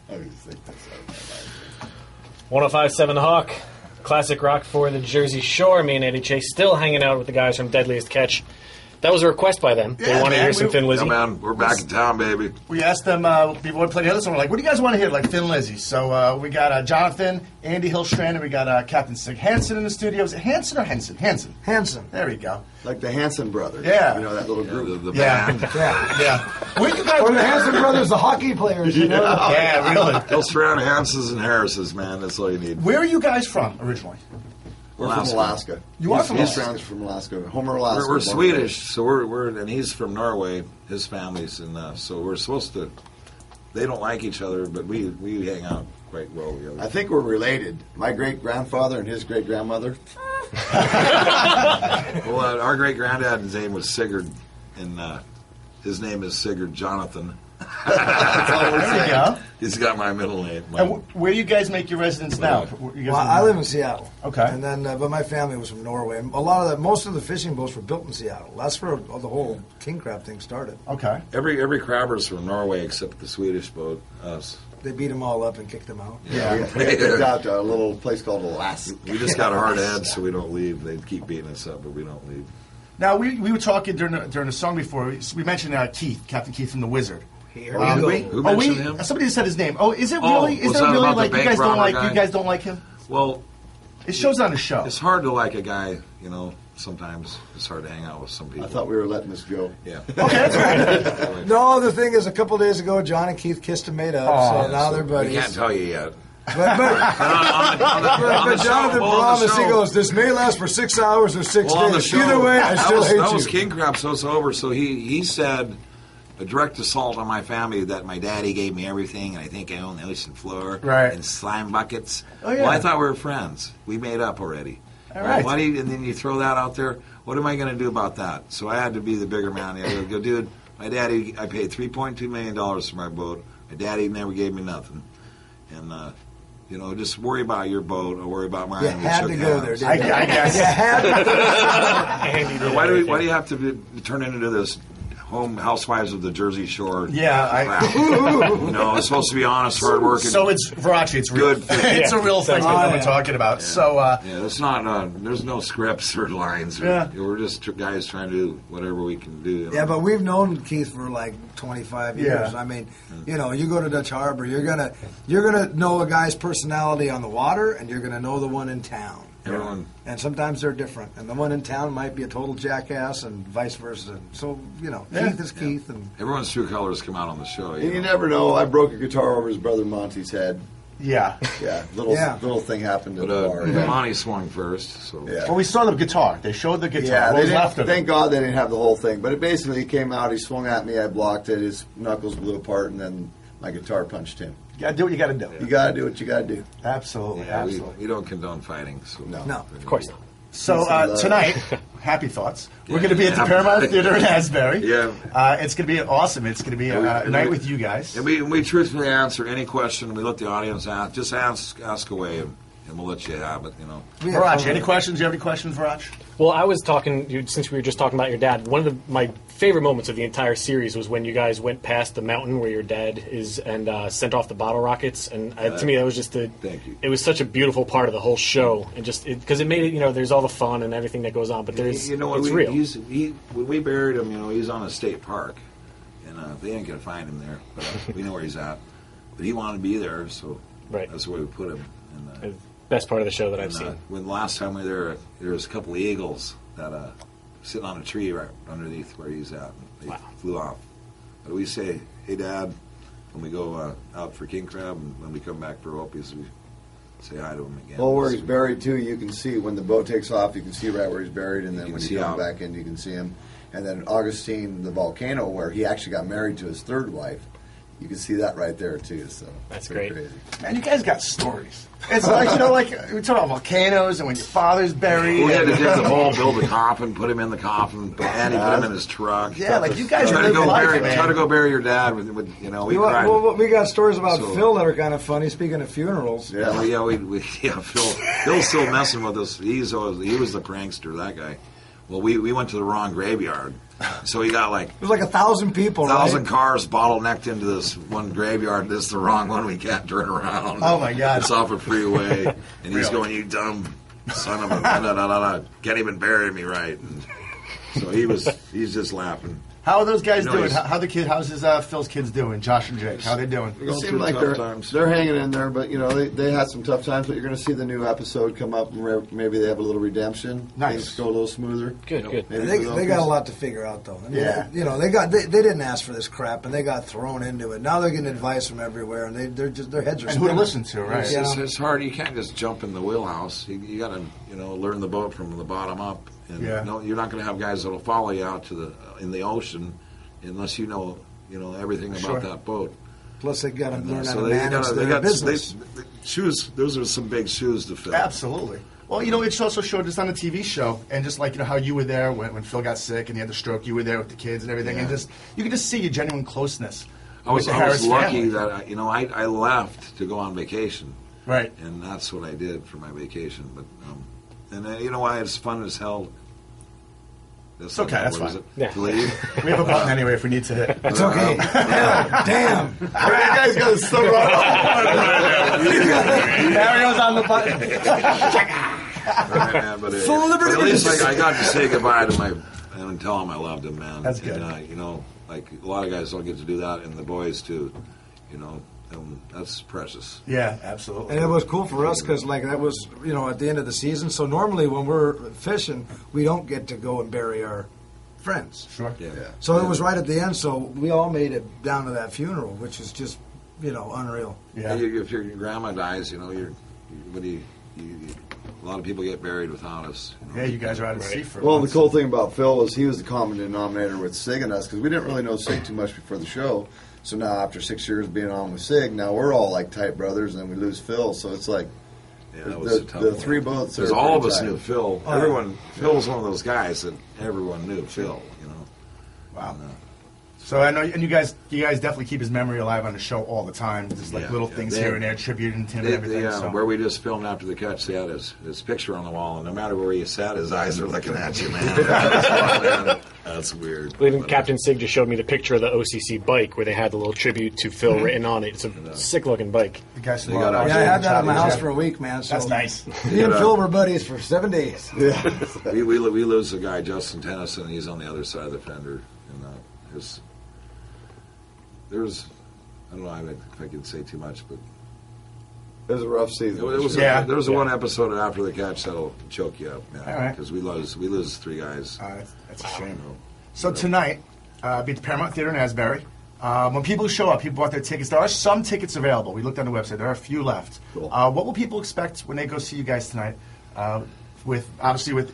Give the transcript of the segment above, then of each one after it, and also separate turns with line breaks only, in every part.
I just think that's
105.7 The Hawk. Classic rock for the Jersey Shore. Me and Eddie Chase still hanging out with the guys from Deadliest Catch. That was a request by them. They want to hear some Thin Lizzy.
Yeah, man, we're back in town, baby.
We asked them, before we played the other song, we're like, what do you guys want to hear? Like Thin Lizzy. So we got Jonathan, Andy Hillstrand, and we got Captains Sig Hansen in the studio. Is it Hansen or Henson? Hansen.
Hansen.
There we go.
like the Hanson Brothers.
Yeah.
You know, that little group.
The band.
Yeah. Where you guys?
Or the Hanson Brothers, the hockey players. You know?
Yeah, really.
Hillstrand, Hansons, and Harrises, man. That's all you need.
Where are you guys from originally?
We're from Alaska.
You are from Alaska?
Hillstrand's from Alaska. Homer, Alaska.
We're Swedish, so we're and he's from Norway. His family's and so we're supposed to. They don't like each other, but we hang out quite well together.
I think we're related. My great grandfather and his great grandmother.
Well, our great granddad's name was Sigurd, and his name is Sigurd Jonathan.
There you go.
He's got my middle name.
And where you guys make your residence now? You guys
Well, I live in Seattle.
Okay.
And then, but my family was from Norway. Most of the fishing boats were built in Seattle. That's where the whole king crab thing started.
Okay.
Every crabber's from Norway except the Swedish boat. Us.
They beat them all up and kicked them out.
Yeah.
We got a little place called Alaska.
We just got a hard head, so we don't leave. They keep beating us up, but we don't leave.
Now, we were talking during the song before. We mentioned Keith, Captain Keith from The Wizard.
Here
Who mentioned him?
Somebody said his name. Oh, is it really? Is
was
that
that
really
about the
like you
bank
guys don't
robber
like?
guy?
You guys don't like him?
Well,
It shows on the show.
it's hard to like a guy, you know. Sometimes it's hard to hang out with some people.
I thought we were letting this go.
Yeah.
Okay, that's right.
No, the thing is, a couple days ago, John and Keith kissed and made up, so now they're
We
buddies.
can't tell you yet.
But Jonathan promised, he goes, this may last for 6 hours or 6
Well, on the
days.
show,
Either way, I still hate
that
you.
was King Crab, so it's over. So he said a direct assault on my family that my daddy gave me everything, and I think I own the ocean floor
Right.
and slime buckets.
Oh, yeah.
Well, I thought we were friends. We made up already.
All right.
Why do you, and then you throw that out there. What am I going to do about that? So I had to be the bigger man. I go, dude, my daddy, I paid $3.2 million for my boat. My daddy never gave me nothing. And, you know, just worry about your boat or worry about mine.
You
We
had
shook
to go
hands.
there, didn't you?
I guess.
You had to.
Why do you have to turn into this home housewives of the Jersey Shore?
Yeah,
You know, it's supposed to be honest, hardworking.
So it's Varacchi. It's real.
Good.
It's a real thing that we're talking about. So
yeah, it's not. There's no scripts or lines.
Yeah.
We're just guys trying to do whatever we can do. You know?
Yeah, but we've known Keith for like 25 years.
Yeah.
I mean, you know, you go to Dutch Harbor, you're gonna know a guy's personality on the water, and you're gonna know the one in town.
Everyone.
And sometimes they're different, and the one in town might be a total jackass, and vice versa. So you know, Keith is Keith, and
Everyone's true colors come out on the show.
And you never know. I broke a guitar over his brother Monty's head.
yeah.
Yeah, little thing happened at
But
the bar.
Monty swung first. So
Yeah.
Well, we saw the guitar. They showed the guitar.
Yeah,
What
they
was
didn't,
left of it?
thank God they didn't have the whole thing. But it basically came out, he swung at me, I blocked it, his knuckles blew apart, and then my guitar punched him.
You gotta do what you gotta do.
You got to do what you got to do.
Absolutely,
yeah,
absolutely.
we don't condone fighting. So
No.
Of course not.
So tonight, happy thoughts. We're going to be at the Paramount Theater in Asbury.
Yeah.
It's going to be awesome. It's going to be a night with you guys.
And we truthfully answer any question. We let the audience ask. Just ask away, and we'll let you have it. You know.
Varacchi, any questions? Do you have any questions, Varacchi?
Well, I was talking, since we were just talking about your dad, one of my favorite moments of the entire series was when you guys went past the mountain where your dad is and sent off the bottle rockets. And to me, that was just
Thank you.
It was such a beautiful part of the whole show. And just, because it made it, you know, there's all the fun and everything that goes on, but there's,
You know what?
it's real.
When we buried him, you know, he's on a state park, and they ain't gonna find him there. But we know where he's at. But he wanted to be there, so
Right.
that's where we put him. And,
Best part of the show that I've seen.
when the last time we were there was a couple of eagles that sitting on a tree right underneath where he's at. And they flew off. But we say, "Hey, Dad," when we go out for king crab, and when we come back for Opie's, we say hi to him again.
Well, where he's buried, too, you can see when the boat takes off, you can see right where he's buried, and then when
see
you come
how-
back in, you can see him. And then Augustine, the volcano, where he actually got married to his third wife, you can see that right there, too. So
That's
pretty
great.
Crazy.
Man, you guys got stories. It's like, you know, like we talk about volcanoes and when your father's buried.
We had to
and-
dig the hole, build the coffin, put him in the coffin, Andy put him in his truck.
Yeah, like you guys
Try to
live
go
life,
bury,
man.
try to go bury your dad with you know. We cried.
well, we got stories about
So-
Phil that are kind of funny. Speaking of funerals,
Yeah.
Phil's still messing with us. He was the prankster, that guy. Well, we went to the wrong graveyard. So he got like
It was like 1,000 people,
1,000
right?
cars bottlenecked into this one graveyard. This is the wrong one. We can't turn around.
Oh, my God.
It's off a freeway, and he's
Really?
going, "You dumb son of a can't even bury me right." And so he's just laughing.
How are those guys
You know,
doing?
he's-
How's his Phil's kids doing? Josh and Jake, how they doing?
We're
It
going
seems
through
like
tough times.
they're hanging in there, but they had some tough times. But you're going to see the new episode come up, and maybe they have a little redemption.
Nice.
Things go a little smoother.
Good, good.
Maybe
They,
for the
they got a
Okies.
lot to figure out, though. I mean,
Yeah.
they didn't ask for this crap, and they got thrown into it. Now they're getting advice from everywhere, and their heads are
And who to
spinning.
listen to, right?
Yeah.
It's hard. You can't just jump in the wheelhouse. You got to learn the boat from the bottom up. And
Yeah.
no, you're not going to have guys that'll follow you out to in the ocean unless you know everything about
Sure.
that boat.
Plus, they got to
And,
learn how
so
to
they
manage
got
their business.
shoes. Those are some big shoes to fill.
Absolutely. Well, it also showed just on the TV show, and just like how you were there when Phil got sick and he had the stroke, you were there with the kids and everything, and
Yeah.
you could just see your genuine closeness.
I was
with the Harris
lucky
family.
that I left to go on vacation,
Right.
and that's what I did for my vacation. But you know why it's fun as hell.
It's okay, that's
What is
fine.
it?
Yeah.
To leave.
We have a button anyway if we need to hit.
It's okay. Damn.
You guys got to still
Mario's on the button.
Right, man, but
Full
at least
liberties.
I got to say goodbye to and tell him I loved him, man.
That's good.
And, like a lot of guys don't get to do that, and the boys too. And that's precious.
Yeah, absolutely.
And it was cool for us because, that was, at the end of the season. So normally when we're fishing, we don't get to go and bury our friends.
Sure.
Yeah.
So it was right at the end. So we all made it down to that funeral, which is just, unreal.
Yeah.
If your grandma dies, a lot of people get buried without us.
Yeah, you guys are out at sea for
Well, the
months.
cool thing about Phil was he was the common denominator with Sig and us because we didn't really know Sig too much before the show. So now after 6 years being on with Sig, now we're all like tight brothers, and then we lose Phil. So it's like
Yeah, that was a tough
the
one.
three boats.
Because
are
all of
pretty
us
tight.
knew Phil.
Oh, yeah.
Phil was one of those guys that everyone knew. Phil,
Wow. So I know, and you guys definitely keep his memory alive on the show all the time. Just like
Yeah,
little
yeah.
things
They
here
had-
and there, tributing to him and everything. So.
Where we just filmed after the catch, they had his picture on the wall, and no matter where you sat, his eyes were looking at you, man. That's weird.
Even Captain Sig just showed me the picture of the OCC bike where they had the little tribute to Phil written on it. It's a sick-looking bike.
The guys
They got
Yeah, I had that at my house for a week, man. So
That's nice.
Me and Phil were buddies for 7 days.
We lose the guy Justin Tennyson. He's on the other side of the fender, and there's I don't know if I can say too much, but
It was a rough season.
it was
Yeah.
there was one episode after the catch that'll choke you up,
All
man,
right.
because we lose three guys.
That's a shame. So tonight, be at the Paramount Theater in Asbury. When people show up, people bought their tickets. There are some tickets available. We looked on the website. There are a few left.
Cool.
What will people expect when they go see you guys tonight? With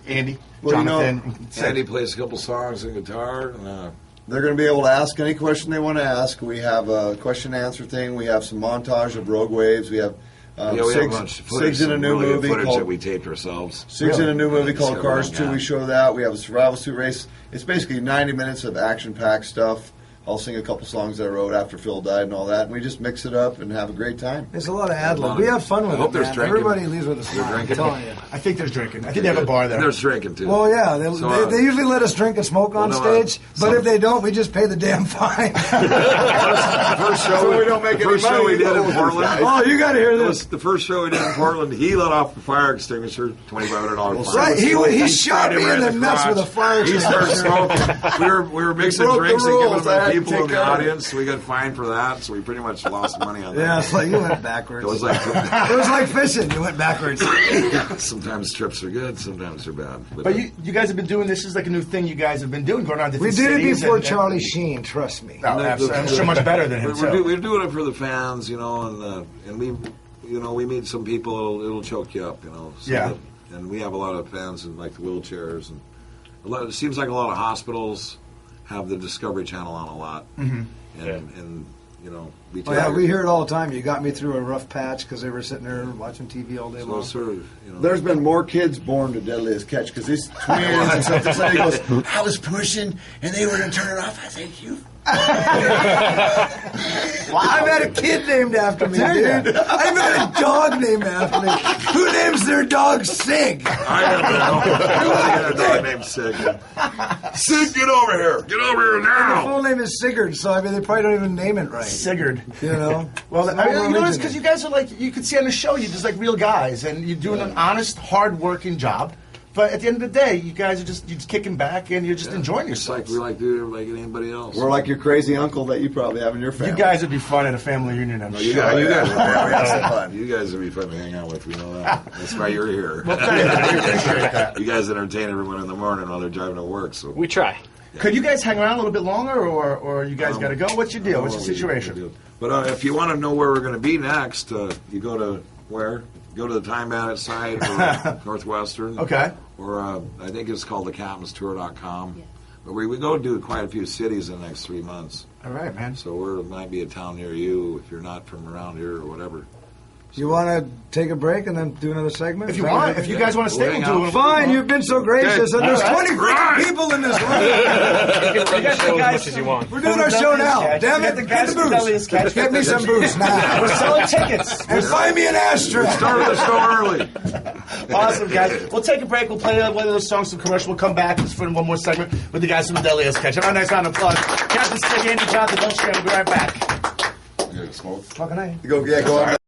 Andy,
Well,
Jonathan, and Sid?
Andy plays a couple songs and guitar, and
They're going to be able to ask any question they want to ask. We have a question and answer thing. We have some montage of Rogue Waves. We have
we have a
Sig's,
bunch of footage,
Sig's in a
some
new
really good
movie
footage that
called
we taped ourselves.
Sig's in a new movie called
Discover
Cars
that
2. We show that. We have a survival suit race. It's basically 90 minutes of action-packed stuff. I'll sing a couple songs that I wrote after Phil died and all that. And we just mix it up and have a great time.
There's a lot of ad lib. We have fun with
I hope
it,
there's
man.
drinking.
Everybody leaves with a smile. I'm
drinking.
telling you.
I think there's drinking. I think they have a bar there.
There's drinking too.
Well, yeah,
So,
they usually let us drink and smoke on
well, no,
stage, but if they don't, we just pay the damn fine.
first show
So we don't make
the
any
first show
money.
we did in
Oh,
Portland.
guys.
Oh, you got to hear
It
this.
was the first show we did in Portland. He let off the fire extinguisher, $2,500 fine.
Right, he shot
sprayed him
me
right
in the nuts
crotch.
with a fire
He started
extinguisher.
smoking. We were mixing
broke the
drinks and giving
rules.
them
I
to
had to
people
take
in the
care of it.
audience. We got fined for that, so we pretty much lost money on that.
Yeah, it's like you went backwards.
It was like
It was like fishing. You went backwards.
sometimes trips are good, sometimes they're bad.
But you guys have been doing this is like a new thing you guys have been doing, going on
We
different
did it
cities
before
and-
Charlie Sheen. Trust me.
No, absolutely. I'm sure much better than him too.
We're doing it for the fans, and we meet some people. It'll choke you up, So
Yeah.
and we have a lot of fans in like the wheelchairs, and it seems like a lot of hospitals have the Discovery Channel on a lot, and we
Oh, yeah, we hear it all the time. You got me through a rough patch because they were sitting there watching TV all day
So
long.
it's sort of,
There's been more kids born to Deadliest Catch because these twins and stuff. Somebody goes, I was pushing and they were going to turn it off. I think you
I've had a kid named after me, dude. I've had a dog named after me. Who names their dog Sig?
I don't know. I got a dog named Sig. Sig, get over here. Get over here
The
now.
full name is Sigurd, so I mean they probably don't even name it right.
Sigurd.
You know?
Well,
It's
I mean,
not
you know, it's
religion.
because you guys are like, you could see on the show, you're just like real guys, and you're doing an honest, hard-working job. But at the end of the day, you guys are you're just kicking back and you're just enjoying
It's
yourselves.
like we like to do like anybody else.
We're like your crazy uncle that you probably have in your family.
You guys would be fun at a family reunion, I'm
You
sure.
guys,
we have some fun.
you guys would be fun to hang out with. We know that. That's why you're here.
Well, thank you. We appreciate that.
You guys entertain everyone in the morning while they're driving to work. So
We try.
Could you guys hang around a little bit longer, or you guys got to go? What's your deal? What's your
what we
situation?
do. But if you want to know where we're going to be next, you go to where? Go to the Time Bandit site or Northwestern.
Okay.
Or I think it's called the CaptainsTour.com. Yeah. But we go do quite a few cities in the next 3 months.
All right, man.
So we might be a town near you if you're not from around here or whatever.
You want to take a break and then do another segment?
If you want, if you guys want to stay, we'll do it.
Fine, you've been so gracious, and there's
All
20
right.
freaking people in this room.
You can run the show as much as you want.
We're doing our show now. Damn it,
The
get
guys
the
from Deadliest Catch.
booze. Get me some booze now.
We're selling tickets.
And buy me an ashtray.
Started the show early.
Awesome, guys. We'll take a break. We'll play one of those songs, some commercial. We'll come back just for one more segment with the guys from the Deadliest Catch. Have a nice round of applause. Captain Sig, Andy, Jonathan, Hillstrand. We'll be right back.
You gonna smoke?
Fucking A.
Go on.